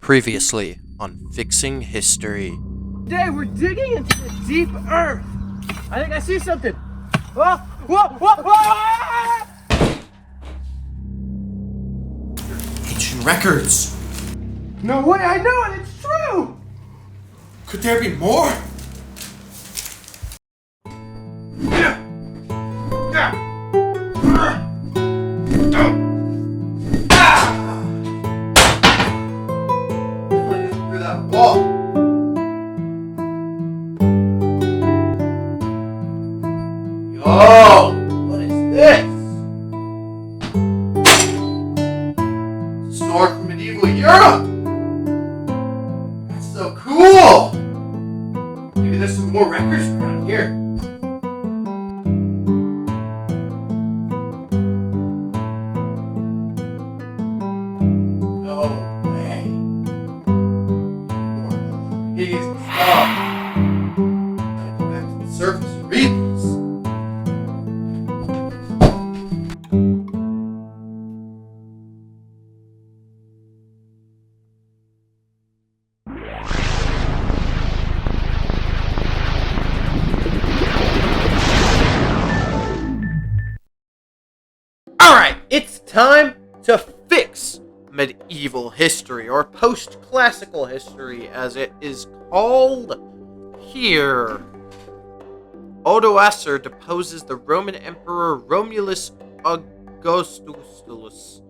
Previously on Fixing History. Today we're digging into the deep earth. I think I see something. Whoa, whoa, whoa, whoa! Ancient records. No way, I know it, it's true! Could there be more? Through that wall. Yo, what is this? It's a sword from medieval Europe. That's so cool. Maybe there's some more records around here. No way. More stuff. Gotta go back to the surface and read this. Alright, it's time to fix medieval history, or post-classical history, as it is called here. Odoacer deposes the Roman Emperor Romulus Augustulus.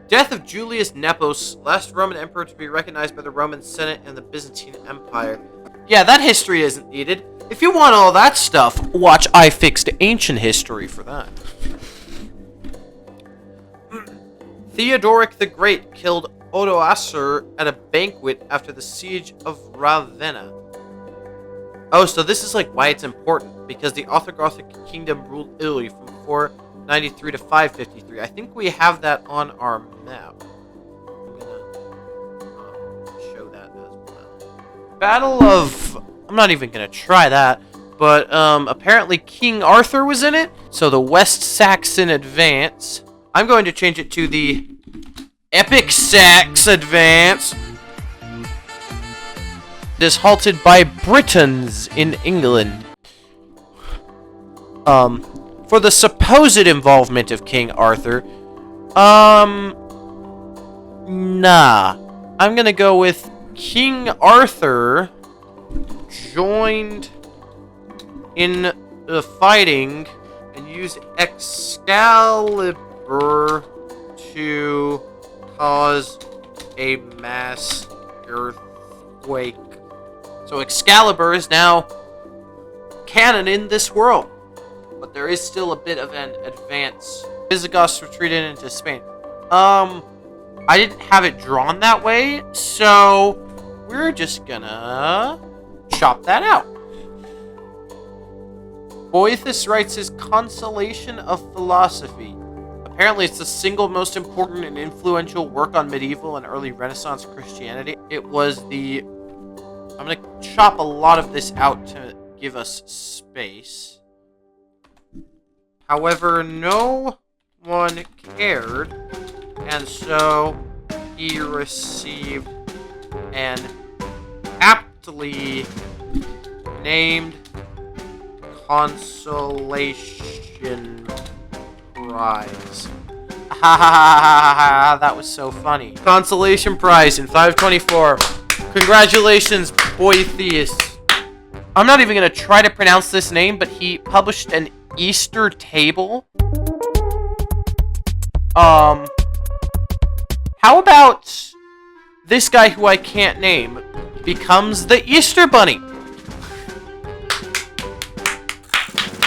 Death of Julius Nepos, last Roman emperor to be recognized by the Roman Senate and the Byzantine Empire. Yeah, that history isn't needed. If you want all that stuff, watch I Fixed Ancient History for that. Theodoric the Great killed Odoacer at a banquet after the siege of Ravenna. Oh, so this is like why it's important, because the Ostrogothic kingdom ruled Italy from 493 to 553. I think we have that on our map. I'm gonna show that as well. Battle of... I'm not even gonna try that, but apparently King Arthur was in it, so the West Saxon advance. I'm going to change it to the Epic Sax advance. It is halted by Britons in England. For the supposed involvement of King Arthur, nah. I'm gonna go with King Arthur joined in the fighting and used Excalibur to cause a mass earthquake. So Excalibur is now canon in this world, but there is still a bit of an advance. Visigoths retreated into Spain. I didn't have it drawn that way, so we're just gonna chop that out. Boethus writes his Consolation of Philosophy. Apparently, it's the single most important and influential work on medieval and early Renaissance Christianity. It was the... I'm going to chop a lot of this out to give us space. However, no one cared, and so he received an aptly named Consolation Prize. Ha ha ha ha! That was so funny. Consolation Prize in 524. Congratulations, Boethius. I'm not even gonna try to pronounce this name, but he published an Easter table. How about this guy who I can't name becomes the Easter Bunny?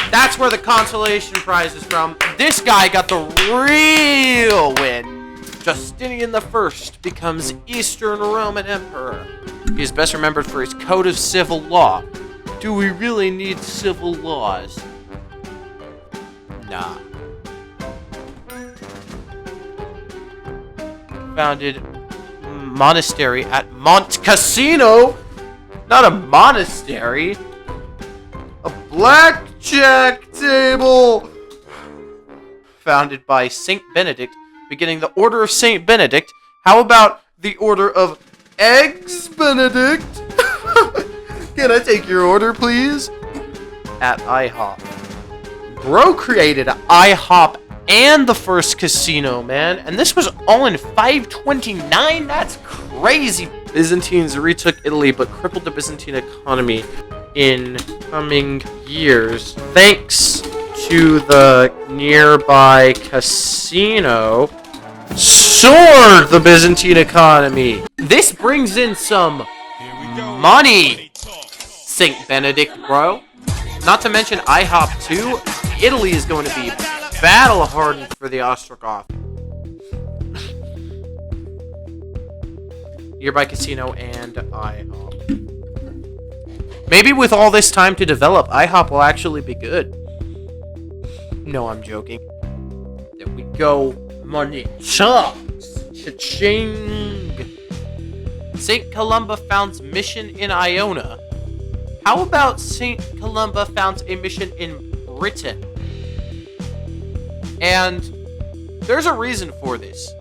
That's where the consolation prize is from. This guy got the real win. Justinian I becomes Eastern Roman Emperor. He is best remembered for his code of civil law. Do we really need civil laws? Nah. Founded monastery at Mont Cassino. Not a monastery. A blackjack table. Founded by Saint Benedict, beginning the Order of Saint Benedict. How about the Order of Eggs Benedict! Can I take your order, please? At IHOP. Bro created IHOP and the first casino, man. And this was all in 529? That's crazy. Byzantines retook Italy, but crippled the Byzantine economy in coming years. Thanks to the nearby casino, soared the Byzantine economy. This brings in some money, Saint Benedict, bro. Not to mention IHOP too. Italy is going to be battle hardened for the Ostrogoth. Nearby casino and IHOP. Maybe with all this time to develop, IHOP will actually be good. No, I'm joking. There we go. Money chunks. Cha-ching. St. Columba founds mission in Iona. How about St. Columba founds a mission in Britain? And there's a reason for this.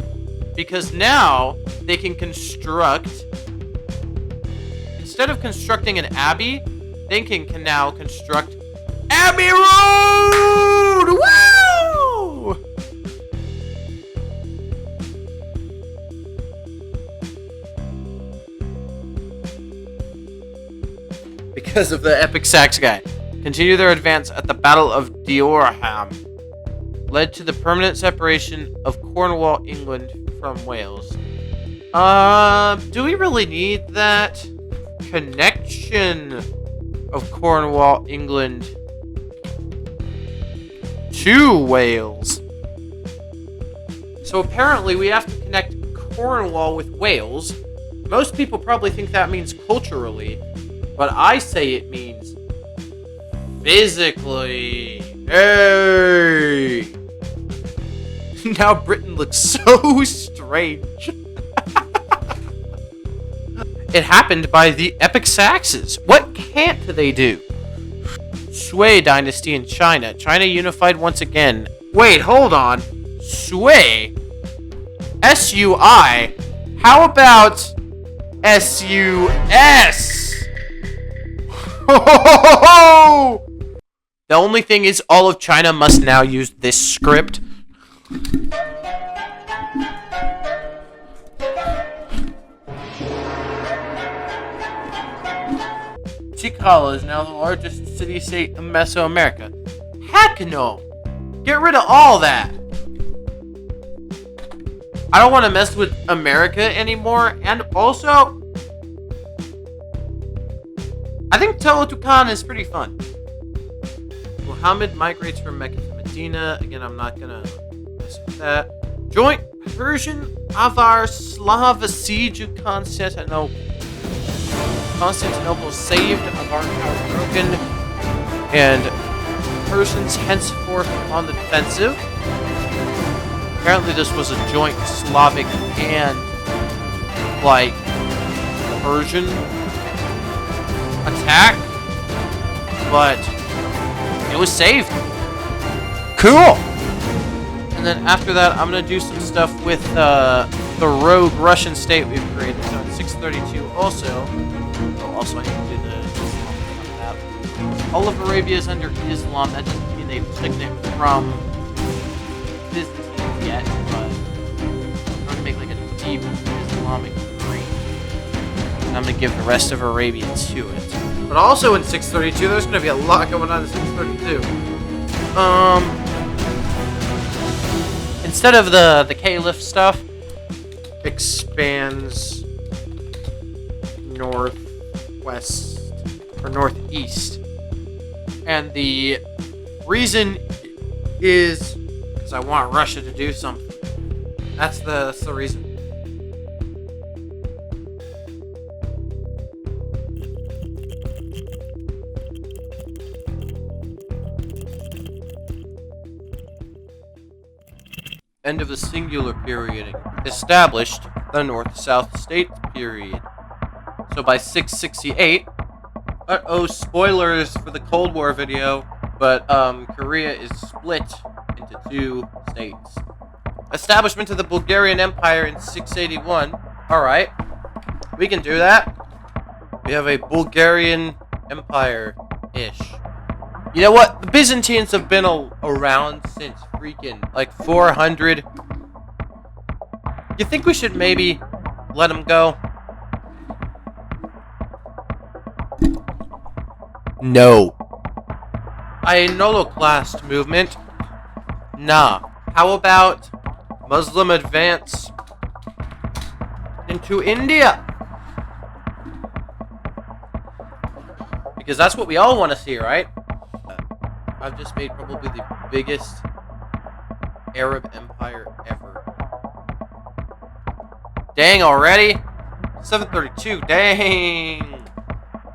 Because now they can construct... Instead of constructing an abbey, they can now construct Abbey Road! Woo! Because of the epic sax guy. Continue their advance at the Battle of Diorham. Led to the permanent separation of Cornwall, England from Wales. Do we really need that connection of Cornwall, England to Wales? So apparently we have to connect Cornwall with Wales. Most people probably think that means culturally, but I say it means physically. Hey! Now Britain looks so strange. It happened by the epic Saxons. What can't they do? Sui dynasty in China. China unified once again. Wait, hold on. Sui? S-U-I? How about S-U-S? The only thing is all of China must now use this script. Tikal is now the largest city-state in Mesoamerica. Heck no! Get rid of all that! I don't want to mess with America anymore, and also, I think Teotihuacan is pretty fun. Muhammad migrates from Mecca to Medina. Again, I'm not gonna mess with that. Joint Persian-Avar Slav siege of Constantinople. Constantinople saved, Avar power broken, and Persians henceforth on the defensive. Apparently this was a joint Slavic and, like, Persian attack, but it was saved. Cool! And then after that, I'm going to do some stuff with the rogue Russian state we've created. So in 632 also I need to do the Islam that. All of Arabia is under Islam. That doesn't mean they've taken it from Byzantine yet, but I'm going to make like a deep Islamic green. And I'm going to give the rest of Arabia to it. But also in 632, there's going to be a lot going on in 632. Instead of the Caliph stuff, expands northwest or northeast. And the reason is because I want Russia to do something. That's the reason. End of the singular period. Established the North-South State period. So by 668, spoilers for the Cold War video, but Korea is split into two states. Establishment of the Bulgarian Empire in 681. Alright. We can do that. We have a Bulgarian Empire-ish. You know what? The Byzantines have been around since freaking, like, 400. You think we should maybe let them go? No. Iconoclast movement? Nah. How about Muslim advance into India? Because that's what we all want to see, right? I've just made probably the biggest Arab empire ever. Dang, already? 732, dang!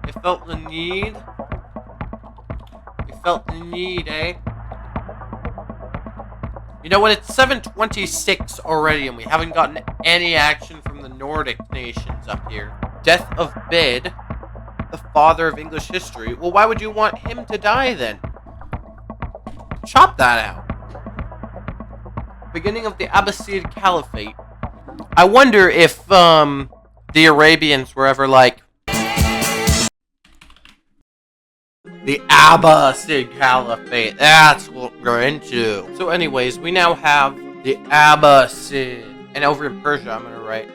I felt the need. We felt the need, eh? You know what, it's 726 already and we haven't gotten any action from the Nordic nations up here. Death of Bed, the father of English history. Well, why would you want him to die then? Chop that out. Beginning of the Abbasid Caliphate. I wonder if, the Arabians were ever like... The Abbasid Caliphate. That's what we're into. So anyways, we now have the Abbasid. And over in Persia, I'm gonna write.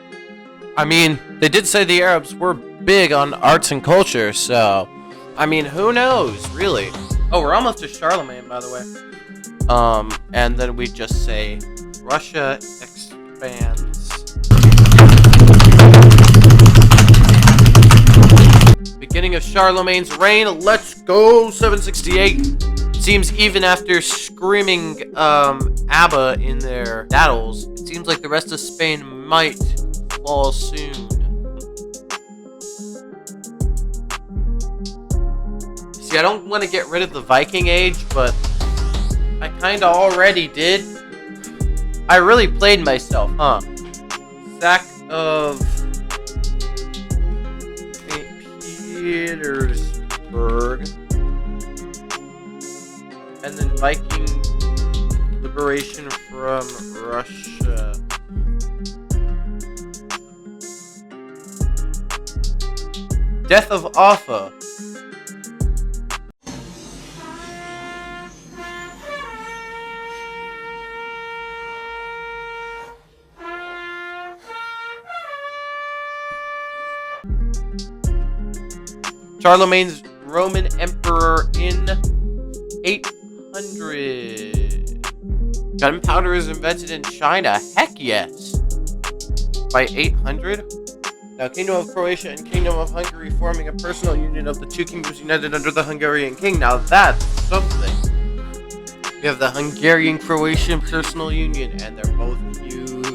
I mean, they did say the Arabs were big on arts and culture, so... I mean, who knows, really? Oh, we're almost to Charlemagne, by the way. And then we just say, Russia expands. Beginning of Charlemagne's reign, let's go, 768. Seems even after screaming, ABBA in their battles, it seems like the rest of Spain might fall soon. See, I don't want to get rid of the Viking Age, but I kinda already did. I really played myself, huh? Sack of St. Petersburg. And then Viking liberation from Russia. Death of Offa. Charlemagne's Roman Emperor in 800. Gunpowder is invented in China. Heck yes. By 800? Now, Kingdom of Croatia and Kingdom of Hungary forming a personal union of the two kingdoms united under the Hungarian king. Now that's something. We have the Hungarian-Croatian personal union, and they're both huge.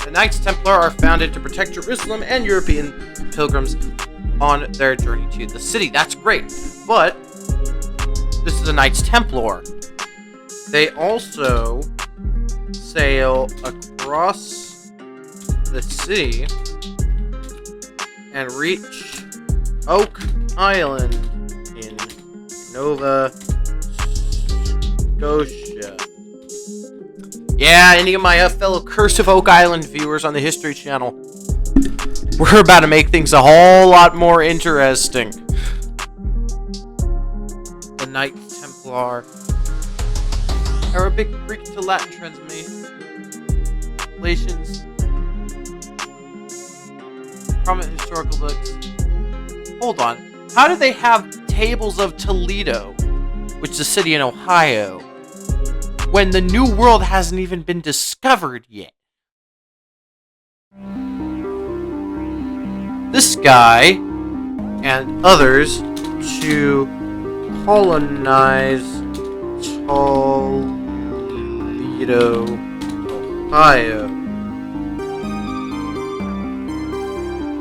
The Knights Templar are founded to protect Jerusalem and European pilgrims on their journey to the city. That's great, but this is a Knights Templar. They also sail across the sea and reach Oak Island in Nova Scotia. Yeah, any of my fellow Curse of Oak Island viewers on the History Channel, we're about to make things a whole lot more interesting. The Knights Templar. Arabic, Greek to Latin translations. Prominent historical books. Hold on. How do they have tables of Toledo, which is a city in Ohio, when the New World hasn't even been discovered yet? This guy and others to colonize Toledo, Ohio.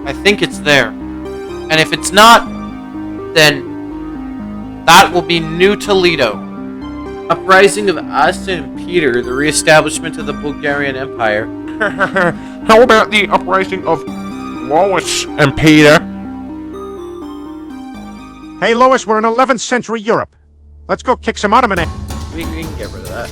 I think it's there. And if it's not, then that will be New Toledo. Uprising of Asa and Peter, the reestablishment of the Bulgarian Empire. How about the uprising of Lois and Peter? Hey Lois, we're in 11th century Europe. Let's go kick some Ottoman ass. We can get rid of that.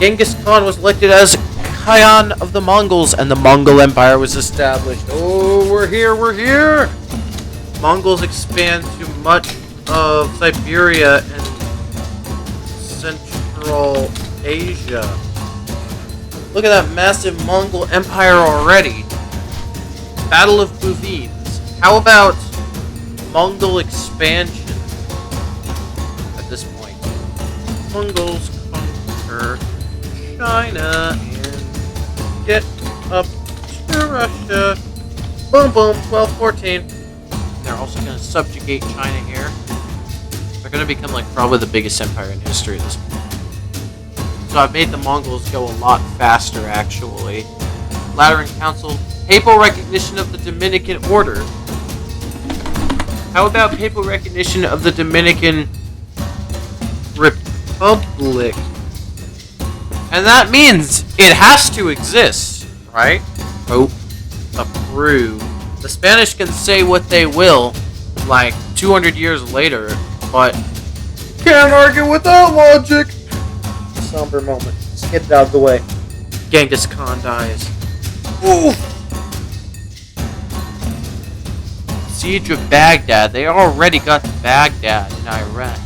Genghis Khan was elected as Khan of the Mongols, and the Mongol Empire was established. Oh, we're here! Mongols expand to much of Siberia and Central Asia. Look at that massive Mongol Empire already. Battle of Buvines. How about Mongol expansion at this point? Mongols conquer China and get up to Russia. Boom, boom, 1214. They're also going to subjugate China here. They're going to become like probably the biggest empire in history at this point. So I've made the Mongols go a lot faster, actually. Lateran Council. Papal recognition of the Dominican Order. How about papal recognition of the Dominican Republic? And that means it has to exist, right? Oh, approve. The Spanish can say what they will, like 200 years later, but can't argue with that logic. Somber moment. Let's get it out of the way. Genghis Khan dies. Ooh. Siege of Baghdad. They already got to Baghdad in Iraq.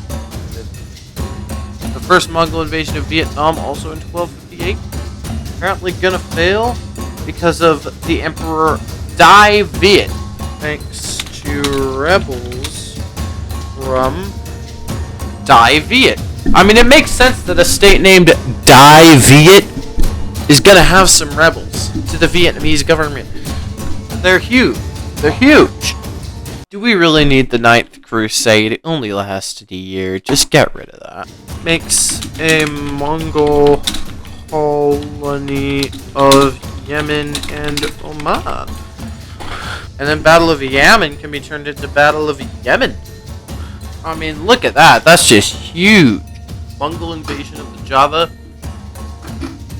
The first Mongol invasion of Vietnam, also in 1258. Apparently gonna fail because of the Emperor Dai Viet, thanks to rebels from Dai Viet. I mean, it makes sense that a state named Dai Viet is gonna have some rebels to the Vietnamese government. They're huge. They're huge. Do we really need the Ninth Crusade? It only lasted a year. Just get rid of that. Makes a Mongol colony of Yemen and Oman. And then Battle of Yemen can be turned into Battle of Yemen. I mean, look at that. That's just huge. Mongol invasion of the Java.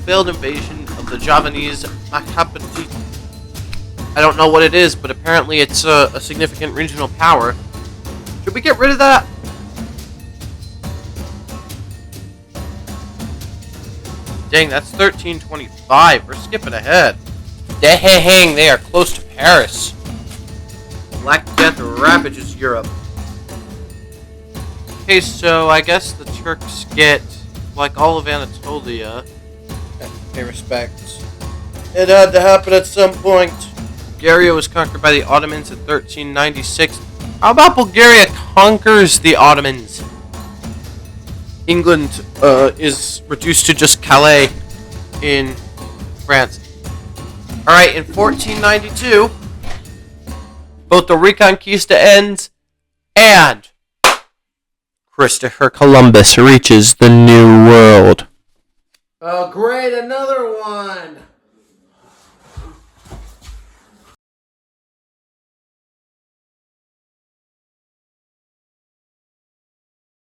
Failed invasion of the Javanese Mahabharati. I don't know what it is, but apparently it's a significant regional power. Should we get rid of that? Dang, that's 1325. We're skipping ahead. Dang, they are close to Paris. Black Death ravages Europe. Okay, so I guess the Turks get, like, all of Anatolia. Pay respects. It had to happen at some point. Bulgaria was conquered by the Ottomans in 1396. How about Bulgaria conquers the Ottomans? England is reduced to just Calais in France. Alright, in 1492, both the Reconquista ends and Christopher Columbus reaches the New World. Oh, great, another one!